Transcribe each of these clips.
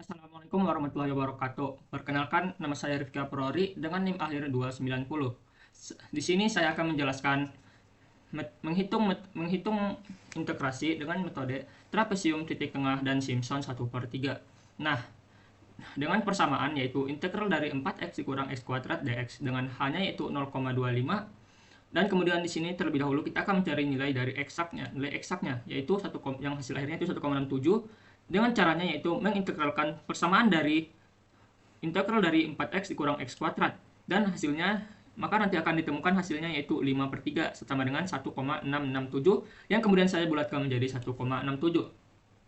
Assalamualaikum warahmatullahi wabarakatuh. Perkenalkan, nama saya Rifki Aprori dengan NIM akhir 290. Di sini saya akan menjelaskan menghitung integrasi dengan metode trapesium titik tengah dan Simpson 1/3. Nah, dengan persamaan yaitu integral dari 4x dikurang x kuadrat dx dengan hanya yaitu 0,25. Dan kemudian di sini terlebih dahulu kita akan mencari nilai dari nilai eksaknya yaitu yang hasil akhirnya itu 1,67 dengan caranya yaitu mengintegralkan persamaan dari integral dari 4x dikurang x kuadrat dan hasilnya maka nanti akan ditemukan hasilnya yaitu 5/3 sama dengan 1,667 yang kemudian saya bulatkan menjadi 1,67.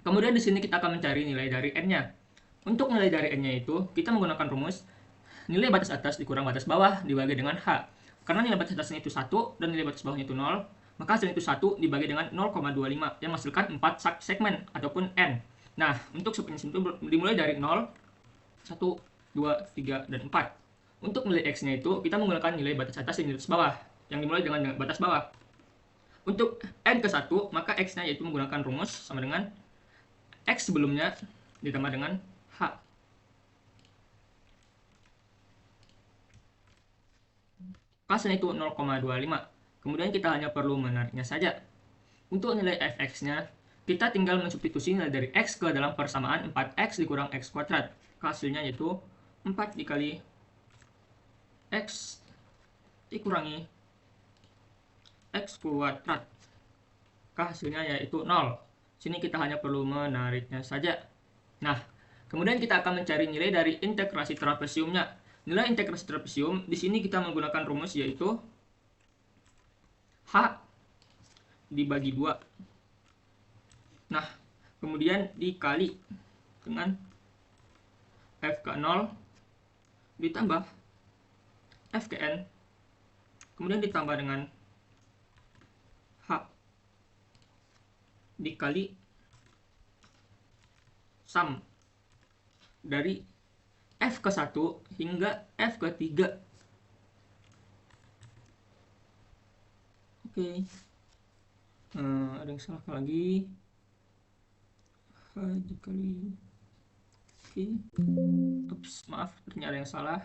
Kemudian di sini kita akan mencari nilai dari n-nya. Untuk nilai dari n-nya itu kita menggunakan rumus nilai batas atas dikurang batas bawah dibagi dengan h. Karena nilai batas atasnya itu 1 dan nilai batas bawahnya itu 0, maka hasilnya itu 1 dibagi dengan 0,25 yang menghasilkan 4 segmen ataupun n. Nah, untuk subprinsip itu dimulai dari 0, 1, 2, 3, dan 4. Untuk nilai x-nya itu kita menggunakan nilai batas atas dan nilai batas bawah yang dimulai dengan batas bawah. Untuk n ke 1, maka x-nya yaitu menggunakan rumus sama dengan x sebelumnya ditambah dengan h. Hasilnya itu 0,25. Kemudian kita hanya perlu menariknya saja. Untuk nilai fx-nya, kita tinggal mensubstitusi nilai dari x ke dalam persamaan 4x dikurang x kuadrat. Hasilnya yaitu 4 dikali x dikurangi x kuadrat. Hasilnya yaitu 0. Sini kita hanya perlu menariknya saja. Nah, kemudian kita akan mencari nilai dari integrasi trapesiumnya. Nilai integrasi trapesium di sini kita menggunakan rumus yaitu h dibagi 2. Nah, kemudian dikali dengan f ke 0 ditambah f ke n, kemudian ditambah dengan h dikali sum dari f ke 1 hingga f ke 3. Oke. Ada yang salah lagi. H dikali. Oke. Ups, maaf, ternyata ada yang salah.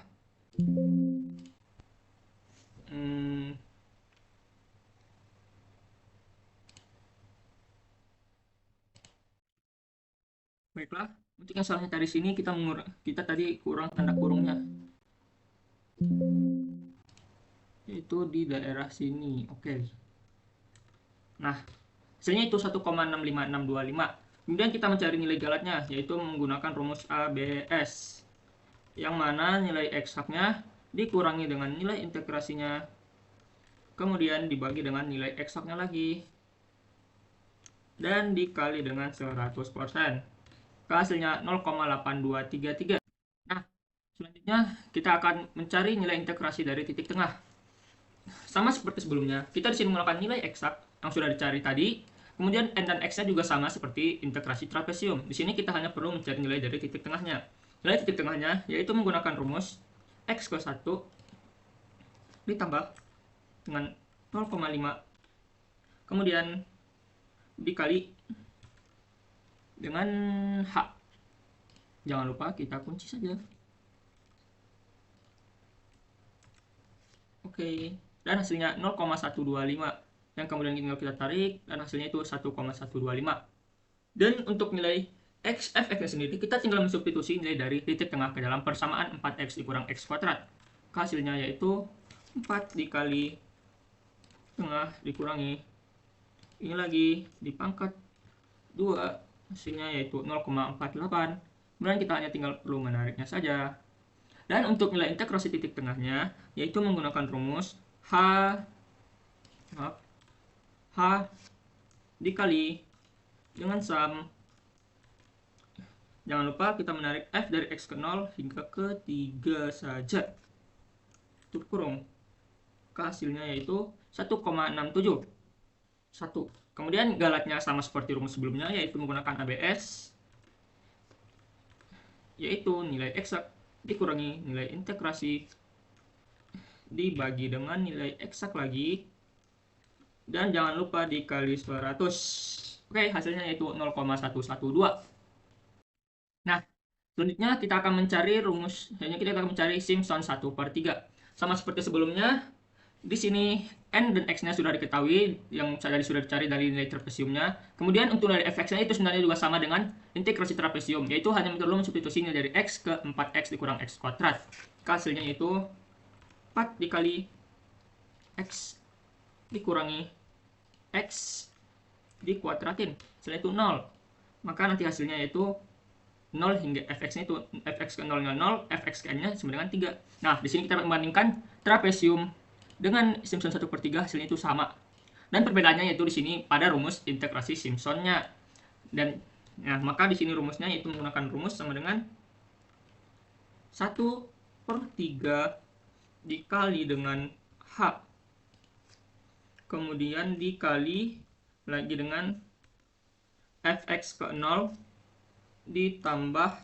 Baiklah, untuk yang salahnya dari sini kita tadi kurang tanda kurungnya. Yaitu di daerah sini. Oke. Nah, hasilnya itu 1,65625. Kemudian kita mencari nilai galatnya yaitu menggunakan rumus ABS. Yang mana nilai eksaknya dikurangi dengan nilai integrasinya. Kemudian dibagi dengan nilai eksaknya lagi. Dan dikali dengan 100%. Hasilnya 0,8233. Nah, selanjutnya kita akan mencari nilai integrasi dari titik tengah. Sama seperti sebelumnya, kita di sini menggunakan nilai eksak yang sudah dicari tadi. Kemudian n dan x-nya juga sama seperti integrasi trapesium. Di sini kita hanya perlu mencari nilai dari titik tengahnya. Nilai titik tengahnya yaitu menggunakan rumus x ke 1 ditambah dengan 0,5 kemudian dikali dengan h. Jangan lupa kita kunci saja. Oke, dan hasilnya 0,125 yang kemudian tinggal kita tarik dan hasilnya itu 1,125. Dan untuk nilai fx sendiri kita tinggal mensubstitusi nilai dari titik tengah ke dalam persamaan 4x dikurang x kuadrat. Hasilnya yaitu 4 dikali tengah dikurangi ini lagi dipangkat 2, hasilnya yaitu 0,48. Kemudian kita hanya tinggal perlu menariknya saja. Dan untuk nilai integrasi titik tengahnya yaitu menggunakan rumus h dikali dengan sum. Jangan lupa kita menarik f dari x ke 0 hingga ke 3 saja. Tutup kurung. Hasilnya yaitu 1,671. Kemudian galatnya sama seperti rumus sebelumnya yaitu menggunakan ABS yaitu nilai eksak dikurangi nilai integrasi dibagi dengan nilai eksak lagi dan jangan lupa dikali 100. Oke, hasilnya yaitu 0,112. Nah, Selanjutnya kita akan mencari rumus, kita akan mencari Simpson 1/3. Sama seperti sebelumnya, di sini N dan X-nya sudah diketahui, yang tadi sudah dicari dari nilai trapesiumnya. Kemudian untuk nilai Fx-nya itu sebenarnya juga sama dengan integrasi trapesium, yaitu hanya perlu mensubstitusi nilai dari X ke 4X dikurang X kuadrat. Hasilnya itu 4 dikali X dikurangi X dikuadratin, hasilnya itu 0. Maka nanti hasilnya itu 0 hingga fx-nya itu fx ke 0 0, fx ke n-nya sama dengan 3. Nah, di sini kita membandingkan trapesium dengan Simpson 1/3, hasilnya itu sama. Dan perbedaannya yaitu di sini pada rumus integrasi Simpsonnya. Dan nah, maka di sini rumusnya itu menggunakan rumus sama dengan 1/3 dikali dengan H. Kemudian dikali lagi dengan fx ke 0 ditambah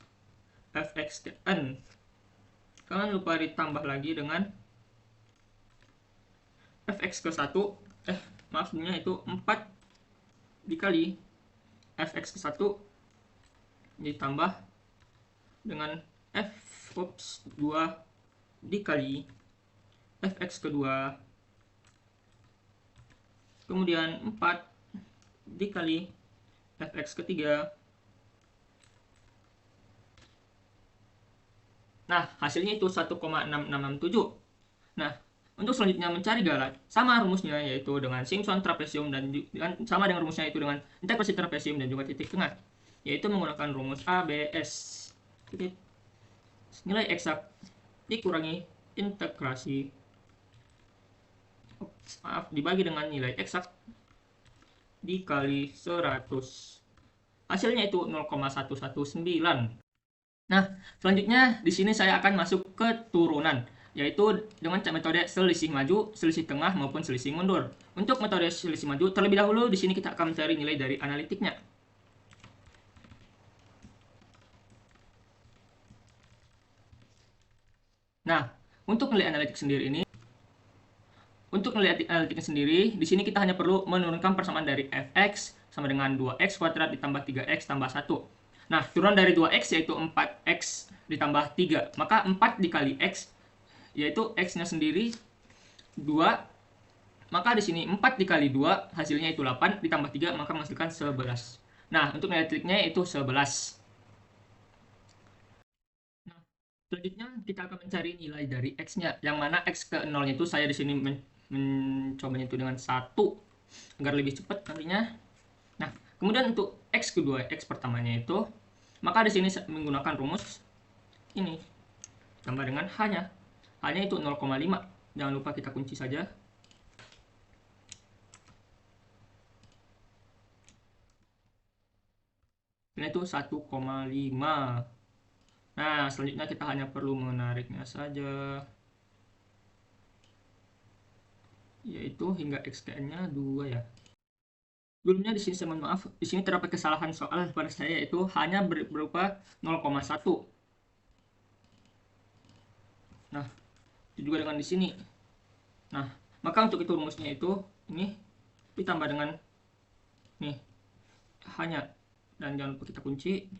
fx ke n. Jangan lupa ditambah lagi dengan fx ke 1, maksudnya itu 4 dikali fx ke 1 ditambah dengan 2 dikali fx ke 2, kemudian 4 dikali fx ke 3. Nah, hasilnya itu 1,6667. Nah, untuk selanjutnya mencari galat, sama rumusnya yaitu dengan Simpson trapesium dan sama dengan rumusnya itu dengan integrasi trapesium dan juga titik tengah, yaitu menggunakan rumus ABS. Nilai eksak dikurangi integrasi, dibagi dengan nilai eksak dikali 100. Hasilnya itu 0,119. Nah, selanjutnya di sini saya akan masuk ke turunan, yaitu dengan metode selisih maju, selisih tengah maupun selisih mundur. Untuk metode selisih maju, terlebih dahulu di sini kita akan mencari nilai dari analitiknya. Nah, untuk nilai analitik sendiri ini, untuk nilai analitiknya sendiri, di sini kita hanya perlu menurunkan persamaan dari fx sama dengan 2x kuadrat ditambah 3x tambah 1. Nah, turunan dari 2x yaitu 4x ditambah 3. Maka 4 dikali x, yaitu x-nya sendiri 2. Maka di sini 4 dikali 2, hasilnya itu 8, ditambah 3, maka menghasilkan 11. Nah, untuk nilai triknya itu 11. Nah, selanjutnya kita akan mencari nilai dari x-nya, yang mana x ke 0-nya itu saya di sini mencobanya itu dengan 1, agar lebih cepat nantinya. Nah, kemudian untuk x kedua, x pertamanya itu, maka di sini menggunakan rumus ini tambah dengan hanya itu 0,5. Jangan lupa kita kunci saja. Ini itu 1,5. Nah, selanjutnya kita hanya perlu menariknya saja, yaitu hingga xkn-nya 2 ya. Sebelumnya di sini saya mohon maaf, di sini terdapat kesalahan soal pada saya, yaitu hanya berupa 0,1. Nah, itu juga dengan di sini. Nah, maka untuk itu rumusnya itu ini ditambah dengan nih hanya, dan jangan lupa kita kunci.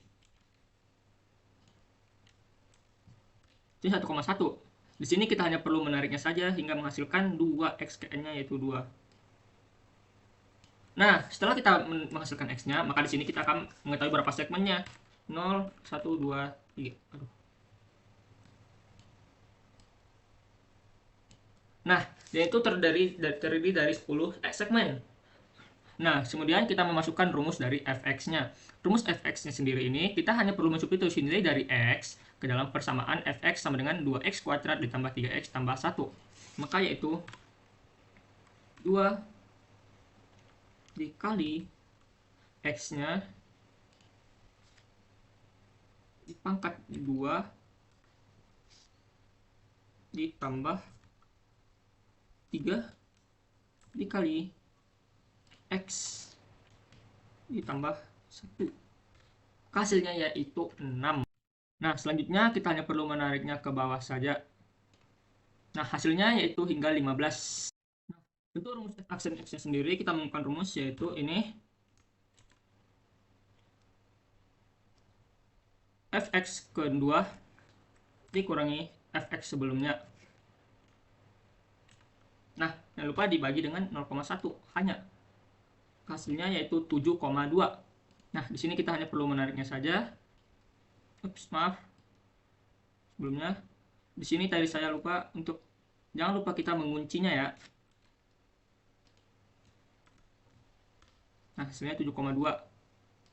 Ini 1,1. Di sini kita hanya perlu menariknya saja hingga menghasilkan 2xkn-nya yaitu 2. Nah, setelah kita menghasilkan x-nya, maka di sini kita akan mengetahui berapa segmennya. 0, 1, 2, 3. Aduh. Nah, yaitu terdiri dari 10 segmen. Nah, kemudian kita memasukkan rumus dari fx-nya. Rumus fx-nya sendiri ini, kita hanya perlu mensubstitusi nilai dari x ke dalam persamaan fx sama dengan 2x kuadrat ditambah 3x tambah 1. Maka yaitu 2 dikali x-nya dipangkat 2 ditambah 3 dikali x ditambah 1. Hasilnya yaitu 6. Nah, selanjutnya kita hanya perlu menariknya ke bawah saja. Nah, hasilnya yaitu hingga 15. Nah, untuk rumus aksen x-nya sendiri, kita menggunakan rumus yaitu ini. fx kedua dikurangi fx sebelumnya. Nah, jangan lupa dibagi dengan 0,1 hanya. Hasilnya yaitu 7,2. Nah, di sini kita hanya perlu menariknya saja. Ups, maaf. Sebelumnya, di sini tadi saya lupa untuk jangan lupa kita menguncinya ya. Nah, hasilnya 7,2.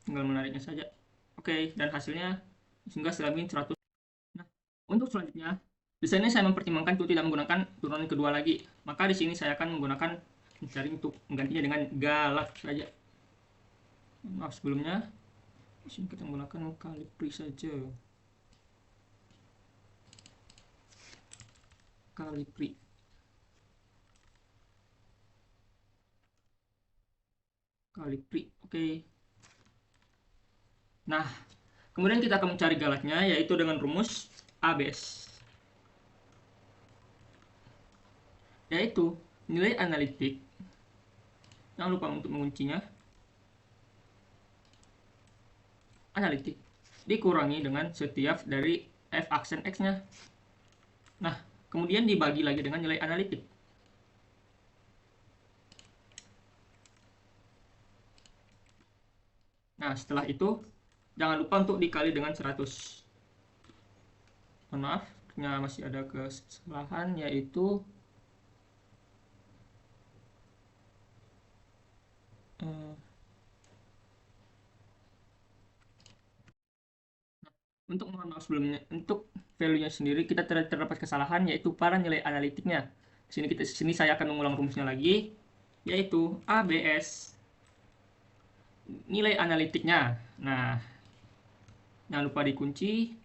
Tinggal menariknya saja. Oke, dan hasilnya sehingga selangin 100. Nah, untuk selanjutnya, di sini saya mempertimbangkan untuk tidak menggunakan turunan kedua lagi. Maka di sini saya akan menggunakan mencari untuk menggantinya dengan galak saja. Maaf sebelumnya, di sini kita menggunakan Calipri saja. Calipri. Oke. Nah, kemudian kita akan mencari galaknya yaitu dengan rumus ABS. Yaitu nilai analitik. Jangan lupa untuk menguncinya. Analitik dikurangi dengan setiap dari f aksen x-nya. Nah, kemudian dibagi lagi dengan nilai analitik. Nah, setelah itu jangan lupa untuk dikali dengan 100. Mohon maaf, masih ada kesalahan yaitu untuk mohon maaf sebelumnya, untuk value-nya sendiri kita terdapat kesalahan yaitu pada nilai analitiknya. Sini saya akan mengulang rumusnya lagi yaitu ABS nilai analitiknya. Nah, jangan lupa dikunci.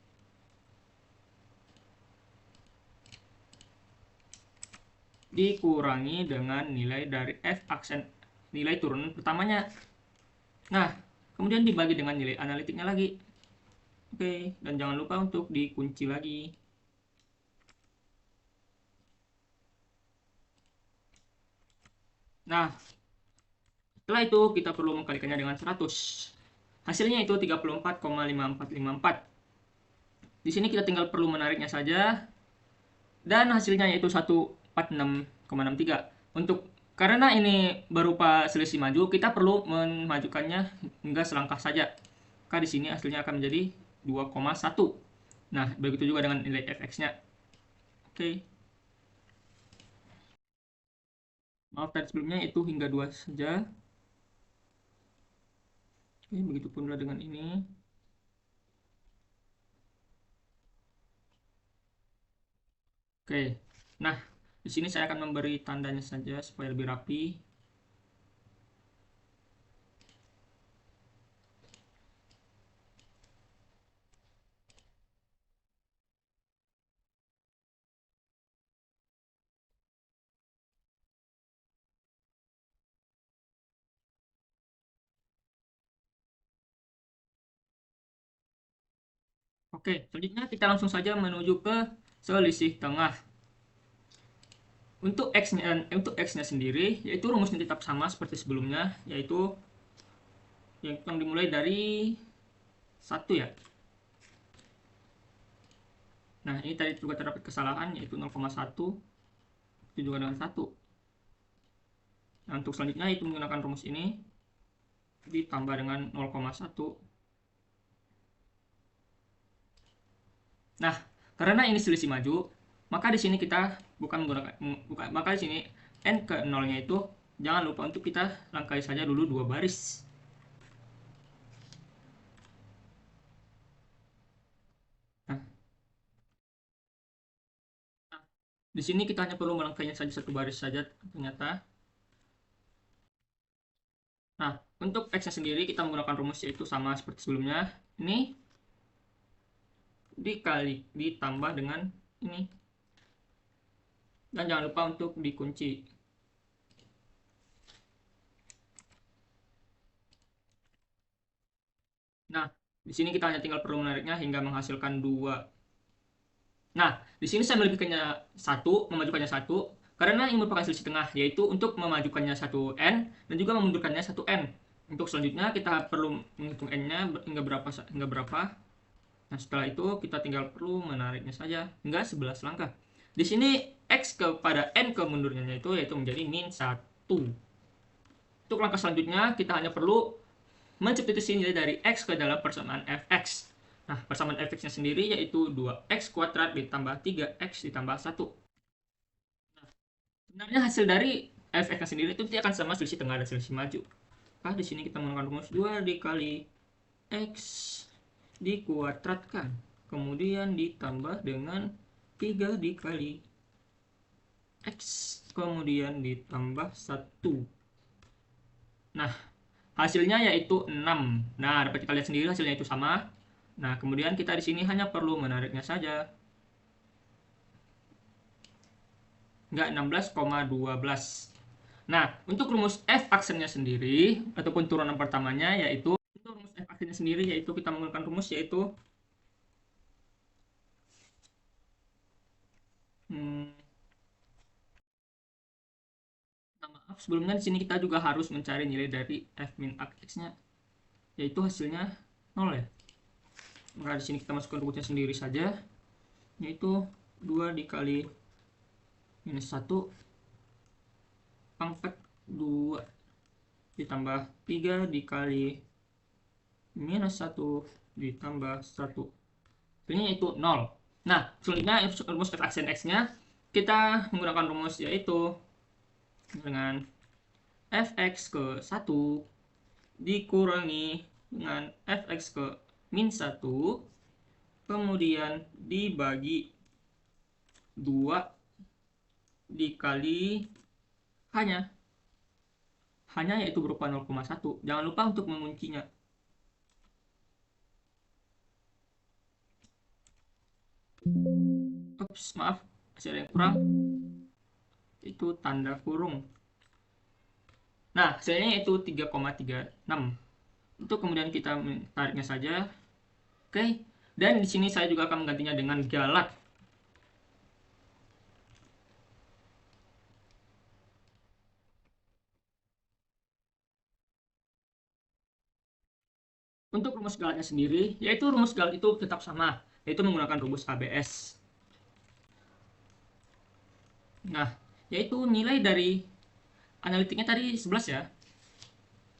Dikurangi dengan nilai dari f aksen nilai turunan pertamanya. Nah, kemudian dibagi dengan nilai analitiknya lagi. Oke, dan jangan lupa untuk dikunci lagi. Nah, setelah itu kita perlu mengkalikannya dengan 100. Hasilnya itu 34,5454. Di sini kita tinggal perlu menariknya saja. Dan hasilnya yaitu 146,63. Untuk karena ini berupa selisih maju, kita perlu memajukannya hingga selangkah saja. Maka di sini hasilnya akan menjadi 2,1. Nah, begitu juga dengan nilai fx-nya. Oke. Maaf tadi sebelumnya itu hingga 2 saja. Oke, begitu pula dengan ini. Oke. Nah, di sini saya akan memberi tandanya saja supaya lebih rapi. Oke, selanjutnya kita langsung saja menuju ke selisih tengah. Untuk x-nya sendiri yaitu rumusnya tetap sama seperti sebelumnya, yaitu yang dimulai dari 1 ya. Nah, ini tadi juga terdapat kesalahan yaitu 0,1 itu juga dengan 1. Nah, untuk selanjutnya itu menggunakan rumus ini ditambah dengan 0,1. Nah, karena ini selisih maju, maka di sini kita maka di sini n ke 0-nya itu jangan lupa untuk kita langkai saja dulu 2 baris. Nah, di sini kita hanya perlu melangkainya saja 1 baris saja ternyata. Nah, untuk x-nya sendiri kita menggunakan rumus yaitu sama seperti sebelumnya. Ini ditambah dengan ini. Dan jangan lupa untuk dikunci. Nah, di sini kita hanya tinggal perlu menariknya hingga menghasilkan 2. Nah, di sini saya memajukannya 1 karena ini merupakan selisih tengah, yaitu untuk memajukannya 1n dan juga memundurkannya 1n. Untuk selanjutnya kita perlu menghitung n-nya hingga berapa. Nah, setelah itu kita tinggal perlu menariknya saja hingga 11 langkah. Di sini X kepada N kemundurnya itu yaitu menjadi min 1. Untuk langkah selanjutnya kita hanya perlu mensubstitusi nilai dari X ke dalam persamaan fx. Nah, persamaan fx-nya sendiri yaitu 2x kuadrat ditambah 3x ditambah 1. Nah, sebenarnya hasil dari fx-nya sendiri itu nanti akan sama selisih tengah dan selisih maju. Nah, di sini kita menggunakan rumus 2 dikali x dikuadratkan, kemudian ditambah dengan 3 dikali x, kemudian ditambah 1. Nah, hasilnya yaitu 6. Nah, dapat kita lihat sendiri hasilnya itu sama. Nah, kemudian kita di sini hanya perlu menariknya saja. Enggak, 16,12. Nah, untuk rumus f aksennya sendiri ataupun turunan pertamanya yaitu untuk rumus f aksennya sendiri yaitu kita menggunakan rumus yaitu maaf, sebelumnya di sini kita juga harus mencari nilai dari f min x-nya, yaitu hasilnya 0 ya. Maka di sini kita masukkan rumusnya sendiri saja, yaitu 2 dikali minus 1 pangkat 2 ditambah 3 dikali minus 1 ditambah 1. Ini yaitu 0. Nah, selanjutnya rumus f aksen x-nya kita menggunakan rumus yaitu dengan fx ke 1 dikurangi dengan fx ke min 1 kemudian dibagi 2 dikali hanya yaitu berupa 0,1. Jangan lupa untuk menguncinya. Ups, maaf, masih ada yang kurang. Itu tanda kurung. Nah, hasilnya itu 3,36. Untuk kemudian kita tariknya saja. Oke. Dan di sini saya juga akan menggantinya dengan galat. Untuk rumus galatnya sendiri, yaitu rumus galat itu tetap sama, yaitu menggunakan rumus ABS. Nah, yaitu nilai dari analitiknya tadi 11 ya.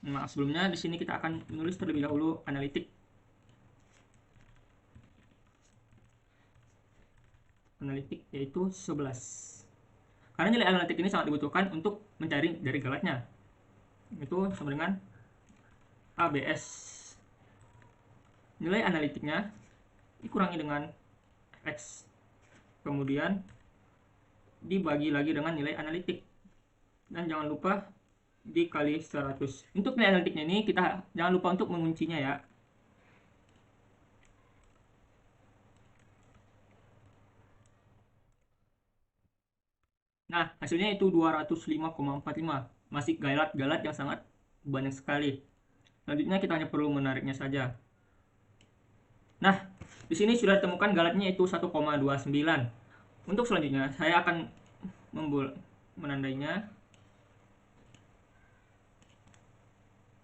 Nah, sebelumnya di sini kita akan menulis terlebih dahulu analitik. Analitik yaitu 11. Karena nilai analitik ini sangat dibutuhkan untuk mencari dari galatnya. Itu sama dengan ABS. Nilai analitiknya dikurangi dengan X. Kemudian dibagi lagi dengan nilai analitik. Dan jangan lupa dikali 100. Untuk nilai analitiknya ini kita jangan lupa untuk menguncinya ya. Nah, hasilnya itu 205,45. Masih galat-galat yang sangat banyak sekali. Selanjutnya kita hanya perlu menariknya saja. Nah, di sini sudah ditemukan galatnya itu 1,29. Untuk selanjutnya saya akan menandainya.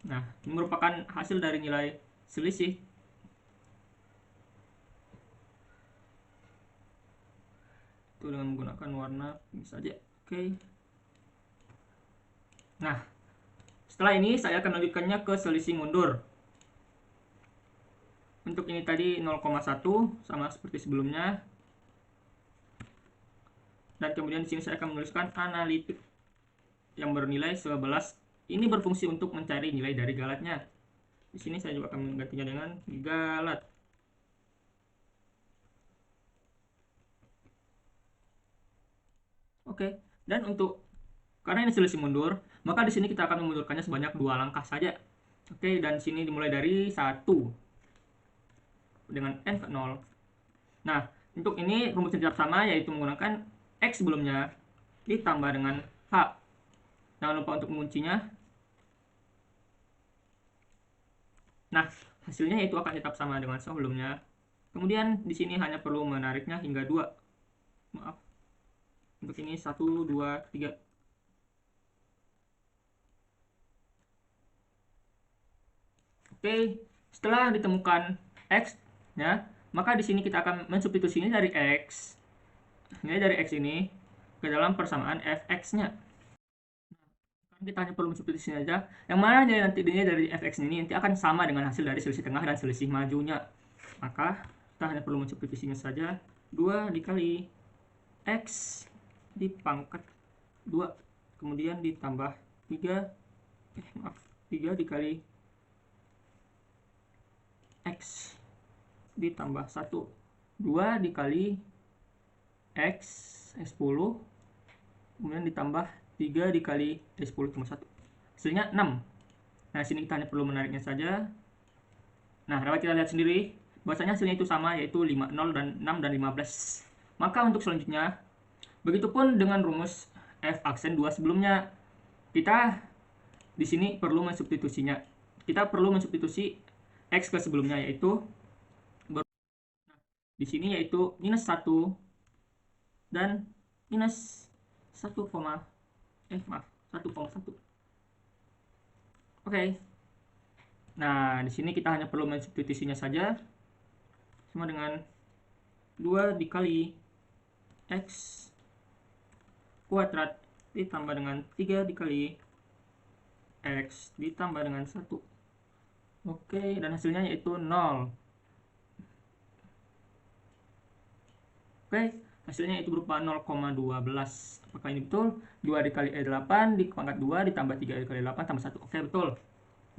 Nah, ini merupakan hasil dari nilai selisih. Itu dengan menggunakan warna ini saja. Oke. Nah, setelah ini saya akan melanjutkannya ke selisih mundur. Untuk ini tadi 0,1 sama seperti sebelumnya. Dan kemudian di sini saya akan menuliskan analitik yang bernilai 11. Ini berfungsi untuk mencari nilai dari galatnya. Di sini saya juga akan menggantinya dengan galat. Oke. Dan untuk karena ini selisih mundur, maka di sini kita akan memundurkannya sebanyak 2 langkah saja. Oke, dan sini dimulai dari 1 dengan n ke 0. Nah, untuk ini rumusnya tetap sama, yaitu menggunakan x sebelumnya ditambah dengan h. Jangan lupa untuk menguncinya. Nah, hasilnya itu akan tetap sama dengan sebelumnya. Kemudian di sini hanya perlu menariknya hingga 2. Maaf. Untuk ini 1, 2, 3. Oke, setelah ditemukan x ya, maka di sini kita akan mensubstitusi nilai dari X ini ke dalam persamaan fx-nya. Kita hanya perlu mensubstitusi saja, yang mana nilai dari fx ini nanti akan sama dengan hasil dari selisih tengah dan selisih majunya. Maka kita hanya perlu mensubstitusinya saja, 2 dikali X di pangkat 2, kemudian ditambah 3 dikali X ditambah 1, 2 dikali X 10, kemudian ditambah 3 dikali 10 cuma 1, hasilnya 6. Nah, sini kita hanya perlu menariknya saja. Nah, dapat kita lihat sendiri bahwasanya hasilnya itu sama, yaitu 5, 0, dan 6, dan 15. Maka untuk selanjutnya, begitupun dengan rumus f aksen 2 sebelumnya. Kita di sini perlu mensubstitusinya. Kita perlu mensubstitusi X ke sebelumnya, yaitu di sini yaitu minus 1 dan minus 1, 1,1. Oke. Nah, di sini kita hanya perlu mensubstitusinya saja, sama dengan 2 dikali X kuadrat ditambah dengan 3 dikali X ditambah dengan 1. Oke, dan hasilnya yaitu 0. Oke, hasilnya itu berupa 0,12. Apakah ini betul? 2 dikali 8 di pangkat 2 ditambah 3 dikali 8 tambah 1. Oke, betul.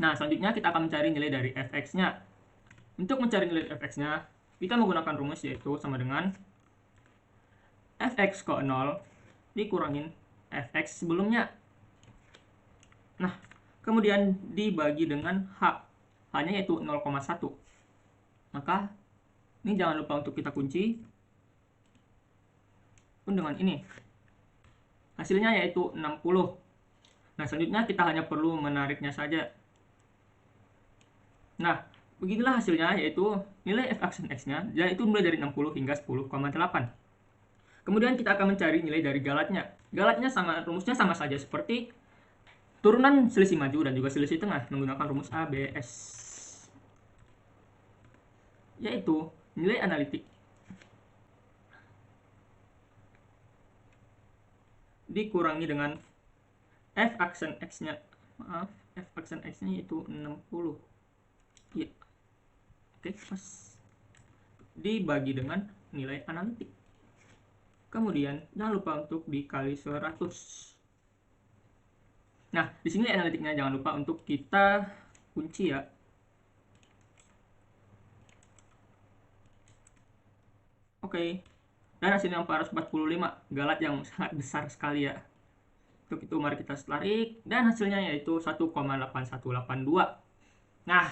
Nah, selanjutnya kita akan mencari nilai dari fx-nya. Untuk mencari nilai fx-nya, kita menggunakan rumus yaitu sama dengan fx ke 0 dikurangin fx sebelumnya. Nah, kemudian dibagi dengan h-nya yaitu 0,1. Maka ini jangan lupa untuk kita kunci pun dengan ini. Hasilnya yaitu 60. Nah, selanjutnya kita hanya perlu menariknya saja. Nah, beginilah hasilnya, yaitu nilai f aksen x-nya, yaitu mulai dari 60 hingga 10,8. Kemudian kita akan mencari nilai dari galatnya. Galatnya rumusnya sama saja seperti turunan selisih maju dan juga selisih tengah menggunakan rumus ABS, yaitu nilai analitik dikurangi dengan f aksen x-nya. F aksen x-nya yaitu 60. Ya. Oke, pas. Dibagi dengan nilai analitik. Kemudian jangan lupa untuk dikali 100. Nah, di sini analitiknya jangan lupa untuk kita kunci ya. Oke. Dan hasilnya 445, galat yang sangat besar sekali ya. Untuk itu mari kita tarik, dan hasilnya yaitu 1,8182. Nah,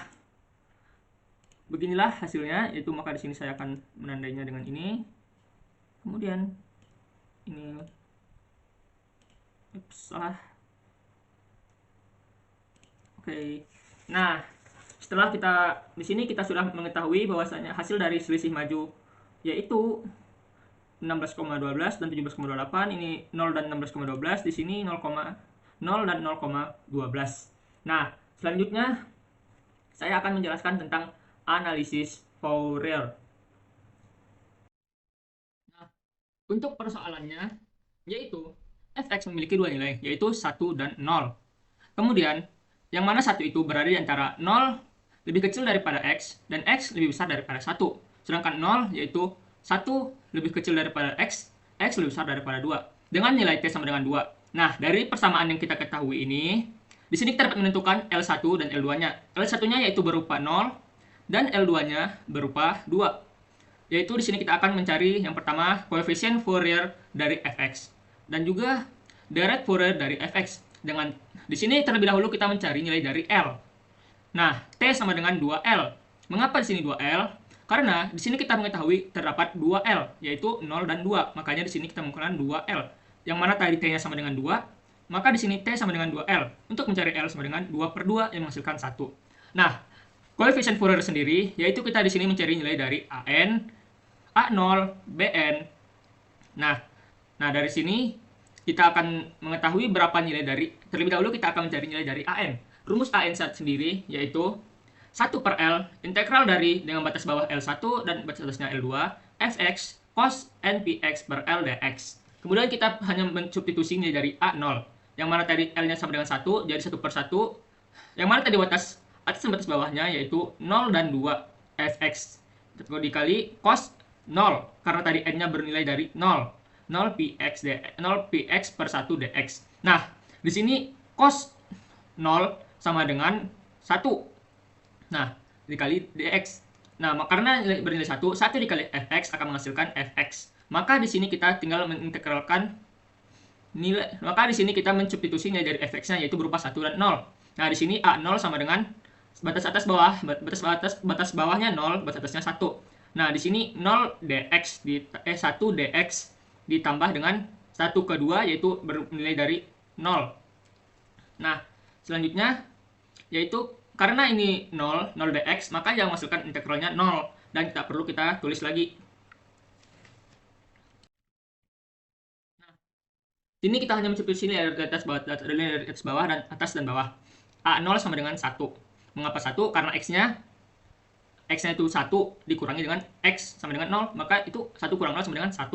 beginilah hasilnya, yaitu maka di sini saya akan menandainya dengan ini. Kemudian ini salah. Oke. Nah, setelah di sini kita sudah mengetahui bahwasanya hasil dari selisih maju yaitu 16,12 dan 17,28, ini 0 dan 16,12, di sini 0, dan 0,12. Nah, selanjutnya saya akan menjelaskan tentang analisis Fourier. Nah, untuk persoalannya yaitu fx memiliki dua nilai, yaitu 1 dan 0. Kemudian, yang mana satu itu berada di antara 0 lebih kecil daripada x dan x lebih besar daripada 1. Sedangkan 0 yaitu 1 lebih kecil daripada x lebih besar daripada 2. Dengan nilai t sama dengan 2. Nah, dari persamaan yang kita ketahui ini, di sini kita dapat menentukan L1 dan L2-nya. L1-nya yaitu berupa 0 dan L2-nya berupa 2. Yaitu di sini kita akan mencari yang pertama koefisien Fourier dari fx dan juga direct Fourier dari fx. Dengan di sini terlebih dahulu kita mencari nilai dari L. Nah, T sama dengan 2L. Mengapa di sini 2L? Karena di sini kita mengetahui terdapat 2L, yaitu 0 dan 2. Makanya di sini kita menggunakan 2L. Yang mana tadi T-nya sama dengan 2, maka di sini T sama dengan 2L. Untuk mencari L sama dengan 2/2 yang menghasilkan 1. Nah, koefisien Fourier sendiri, yaitu kita di sini mencari nilai dari AN, A0, BN. Nah, dari sini kita akan mengetahui berapa nilai dari, terlebih dahulu kita akan mencari nilai dari AN. Rumus AN sendiri yaitu 1 per L, integral dari dengan batas bawah L1 dan batas atasnya L2, fx cos npx per L dx. Kemudian kita hanya mensubstitusi nilai dari A0, yang mana tadi L-nya sama dengan 1, jadi 1 per 1, yang mana tadi batas atas dan batas bawahnya yaitu 0 dan 2, fx dikali cos 0, karena tadi n-nya bernilai dari 0, 0 px per 1 dx. Nah, di sini cos 0 sama dengan 1. Nah, dikali dx. Nah, karena bernilai 1 dikali fx akan menghasilkan fx. Maka di sini kita tinggal mengintegralkan nilai. Maka di sini kita mensubstitusi nilai dari fx-nya yaitu berupa 1 dan 0. Nah, di sini A0 sama dengan batas atas bawah, batas bawahnya 0, batas atasnya 1. Nah, di sini 0 dx 1 dx ditambah dengan 1 kedua yaitu bernilai dari 0. Nah, selanjutnya yaitu karena ini 0 dx, maka yang menghasilkan integralnya 0 dan tidak perlu kita tulis lagi. Nah, sini kita hanya mensubstitusi dari atas bawah dan atas dan bawah. A0 sama dengan 1. Mengapa 1? Karena x-nya itu 1 dikurangi dengan x sama dengan 0, maka itu 1 kurang 0 sama dengan 1.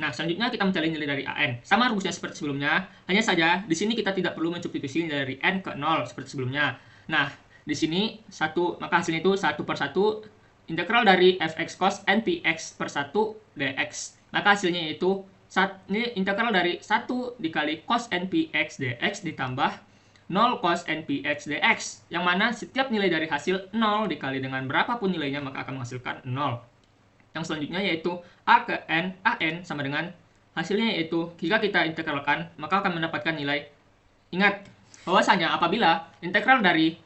Nah, selanjutnya kita mencari nilai dari AN. Sama rumusnya seperti sebelumnya, hanya saja di sini kita tidak perlu mensubstitusi nilai dari N ke 0 seperti sebelumnya. Nah, di sini 1, maka hasilnya itu 1 per 1 integral dari fx cos npx per 1 dx. Maka hasilnya yaitu ini integral dari 1 dikali cos npx dx ditambah 0 cos npx dx, yang mana setiap nilai dari hasil 0 dikali dengan berapapun nilainya maka akan menghasilkan 0. Yang selanjutnya yaitu A ke N, AN sama dengan hasilnya yaitu jika kita integralkan maka akan mendapatkan nilai. Ingat bahwasanya apabila integral dari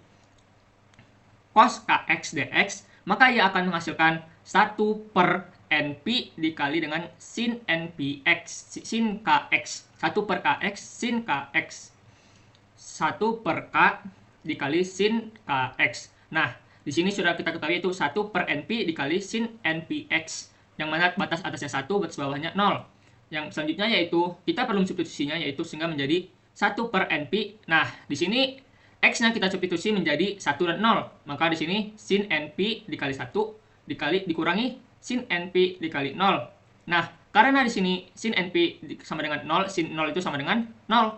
cos kx dx, maka ia akan menghasilkan 1 per np dikali dengan sin npx, sin kx, 1 per kx, sin kx, 1 per k dikali sin kx. Nah, di sini sudah kita ketahui itu 1 per np dikali sin npx, yang mana batas atasnya 1, batas bawahnya 0. Yang selanjutnya yaitu kita perlu substitusinya yaitu sehingga menjadi 1 per np. Nah, di sini x-nya kita substitusi menjadi 1 dan 0. Maka di sini sin np dikali 1 dikurangi sin np dikali 0. Nah, karena di sini sin np sama dengan 0, sin 0 itu sama dengan 0.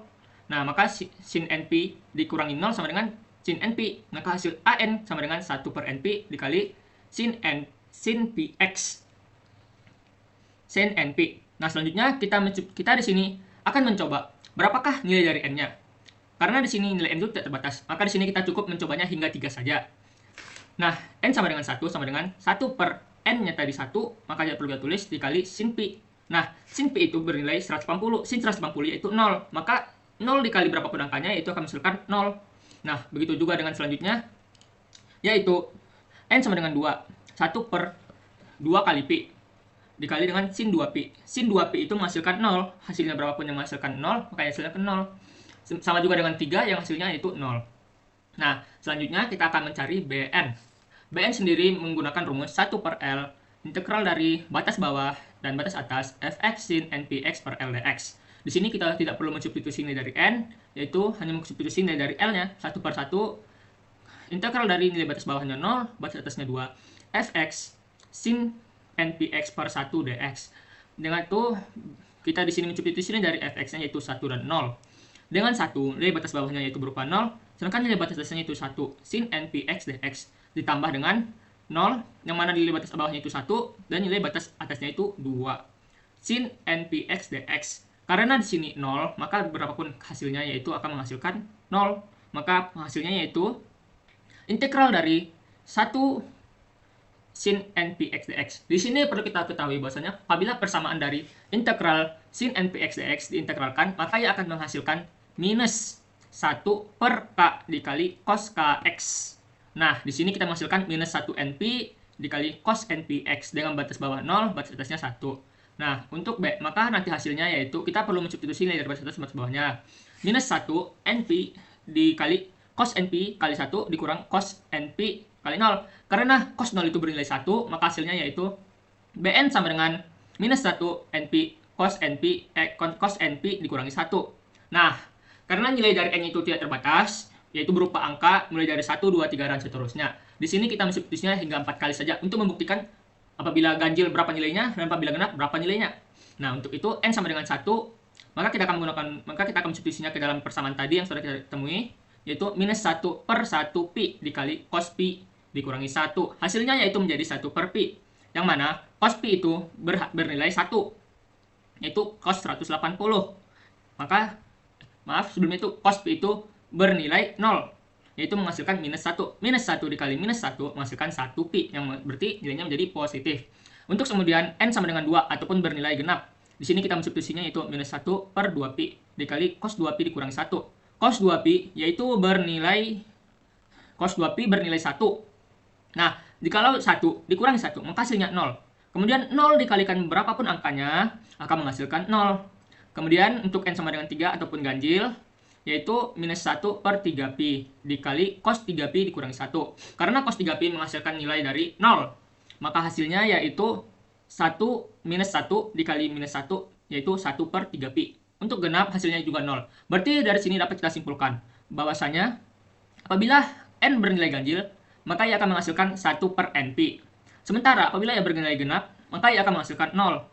Nah, maka sin np dikurangi 0 sama dengan sin np, maka hasil AN sama dengan 1 per np dikali sin px, sin np. Nah, selanjutnya kita di sini akan mencoba berapakah nilai dari n-nya. Karena di sini nilai n itu tidak terbatas, maka di sini kita cukup mencobanya hingga 3 saja. Nah, n sama dengan 1 sama dengan 1 per n-nya tadi 1, maka tidak perlu kita tulis dikali sin p. Nah, sin p itu bernilai 180, sin 180 yaitu 0, maka 0 dikali berapapun angkanya itu akan menghasilkan 0. Nah, begitu juga dengan selanjutnya, yaitu n sama dengan 2. 1 per 2 kali pi, dikali dengan sin 2pi. Sin 2pi itu menghasilkan 0. Hasilnya berapapun yang menghasilkan 0, maka hasilnya ke 0. Sama juga dengan 3 yang hasilnya yaitu 0. Nah, selanjutnya kita akan mencari Bn. Bn sendiri menggunakan rumus 1 per L, integral dari batas bawah dan batas atas fx sin npx per L dx. Di sini kita tidak perlu mensubstitusi nilai dari n, yaitu hanya mensubstitusi nilai dari L-nya 1 per 1 integral dari nilai batas bawahnya 0, batas atasnya 2, fx sin npx per 1 dx. Dengan itu kita di sini mensubstitusi nilai dari fx-nya yaitu 1 dan 0. Dengan 1, nilai batas bawahnya yaitu berupa 0, sedangkan nilai batas atasnya itu 1 sin npx dx ditambah dengan 0, yang mana nilai batas bawahnya itu 1 dan nilai batas atasnya itu 2 sin npx dx. Karena di sini 0, maka berapapun hasilnya yaitu akan menghasilkan 0. Maka hasilnya yaitu integral dari 1 sin npx dx. Di sini perlu kita ketahui bahwasanya apabila persamaan dari integral sin npx dx diintegralkan, maka ia akan menghasilkan minus 1 per k dikali cos kx. Nah, di sini kita menghasilkan minus 1 np dikali cos npx dengan batas bawah 0, batas atasnya 1. Nah, untuk B, maka nanti hasilnya yaitu kita perlu mensubstitusi nilai dari batas atas batas bawahnya. Minus 1 NP dikali cos NP kali 1 dikurang cos NP kali 0. Karena cos 0 itu bernilai 1, maka hasilnya yaitu Bn sama dengan minus 1 NP cos NP dikurangi 1. Nah, karena nilai dari N itu tidak terbatas, yaitu berupa angka mulai dari 1, 2, 3, dan seterusnya. Di sini kita mensubstitusinya hingga 4 kali saja untuk membuktikan apabila ganjil berapa nilainya dan apabila genap berapa nilainya. Nah, untuk itu n sama dengan 1, maka kita akan mensubstitusinya ke dalam persamaan tadi yang sudah kita temui, yaitu minus 1 per 1 pi dikali cos pi dikurangi 1. Hasilnya yaitu menjadi 1 per pi. Yang mana cos pi itu bernilai 1, yaitu cos 180. Maka sebelum itu cos pi itu bernilai 0, yaitu menghasilkan minus 1. Minus 1 dikali minus 1 menghasilkan 1 pi, yang berarti nilainya menjadi positif. Untuk kemudian n sama dengan 2 ataupun bernilai genap, di sini kita mensubstitusinya yaitu minus 1 per 2 pi dikali cos 2 pi dikurangi 1. Cos 2 pi yaitu bernilai 1. Nah, jikalau 1 dikurangi 1, maka hasilnya 0. Kemudian 0 dikalikan berapapun angkanya akan menghasilkan 0. Kemudian untuk n sama dengan 3 ataupun ganjil, yaitu minus 1 per 3 pi dikali cos 3 pi dikurangi 1. Karena cos 3 pi menghasilkan nilai dari 0, maka hasilnya yaitu 1 minus 1 dikali minus 1, yaitu 1 per 3 pi. Untuk genap hasilnya juga 0. Berarti dari sini dapat kita simpulkan bahwasanya apabila n bernilai ganjil, maka ia akan menghasilkan 1 per n pi. Sementara apabila ia bernilai genap, maka ia akan menghasilkan 0.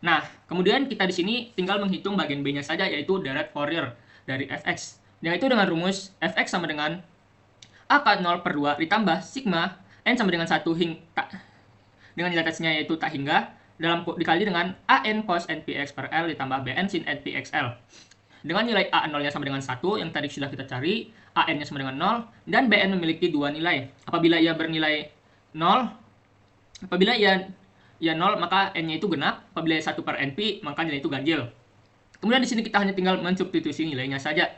Nah, kemudian kita di sini tinggal menghitung bagian b-nya saja, yaitu deret Fourier dari fx. Yaitu dengan rumus fx sama dengan akad 0 per 2 ditambah sigma n sama dengan 1 dengan nilai tesnya yaitu tak hingga dikali dengan an cos npx per L ditambah bn sin npxl. Dengan nilai a 0-nya sama dengan 1 yang tadi sudah kita cari, an-nya sama dengan 0, dan bn memiliki dua nilai. Apabila ia bernilai 0, maka n-nya itu genap. Apabila 1 per np, maka nilai itu ganjil. Kemudian di sini kita hanya tinggal mensubstitusi nilainya saja,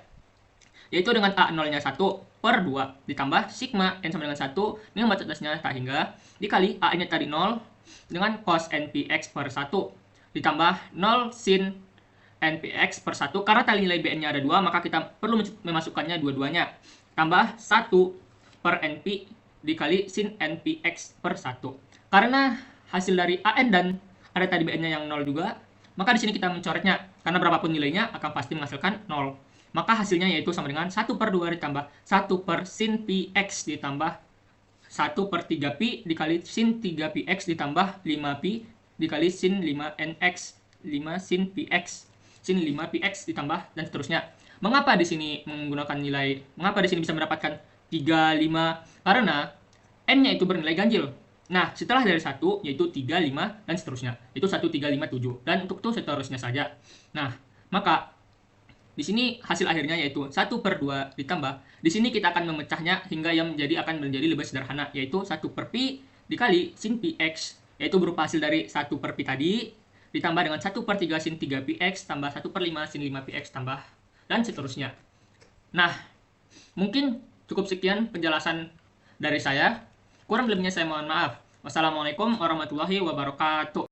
yaitu dengan a 0-nya 1 per 2 ditambah sigma n sama dengan 1 dengan batas atasnya tak hingga dikali a-nya tadi 0 dengan cos npx per 1 ditambah 0 sin npx per 1. Karena tali nilai bn-nya ada 2, maka kita perlu memasukkannya dua-duanya. Tambah 1 per np dikali sin npx per 1. Karena hasil dari an dan ada tadi bn-nya yang 0 juga, maka di sini kita mencoretnya. Karena berapapun nilainya akan pasti menghasilkan 0. Maka hasilnya yaitu sama dengan 1 per 2 ditambah 1 per sin px ditambah 1 per 3 pi dikali sin 3 px ditambah 5 pi dikali sin 5 nx 5 sin px sin 5 px ditambah dan seterusnya. Mengapa di sini bisa mendapatkan 3, 5? Karena n-nya itu bernilai ganjil. Nah, setelah dari 1 yaitu 3, 5 dan seterusnya. Itu 1, 3, 5, 7 dan untuk itu seterusnya saja. Nah, maka di sini hasil akhirnya yaitu 1 per 2 ditambah. Di sini kita akan memecahnya hingga yang akan menjadi lebih sederhana, yaitu 1 per pi dikali sin px, yaitu berupa hasil dari 1 per pi tadi ditambah dengan 1 per 3 sin 3 px tambah 1 per 5 sin 5 px tambah dan seterusnya. Nah, mungkin cukup sekian penjelasan dari saya. Kurang lebihnya saya mohon maaf. Wassalamualaikum warahmatullahi wabarakatuh.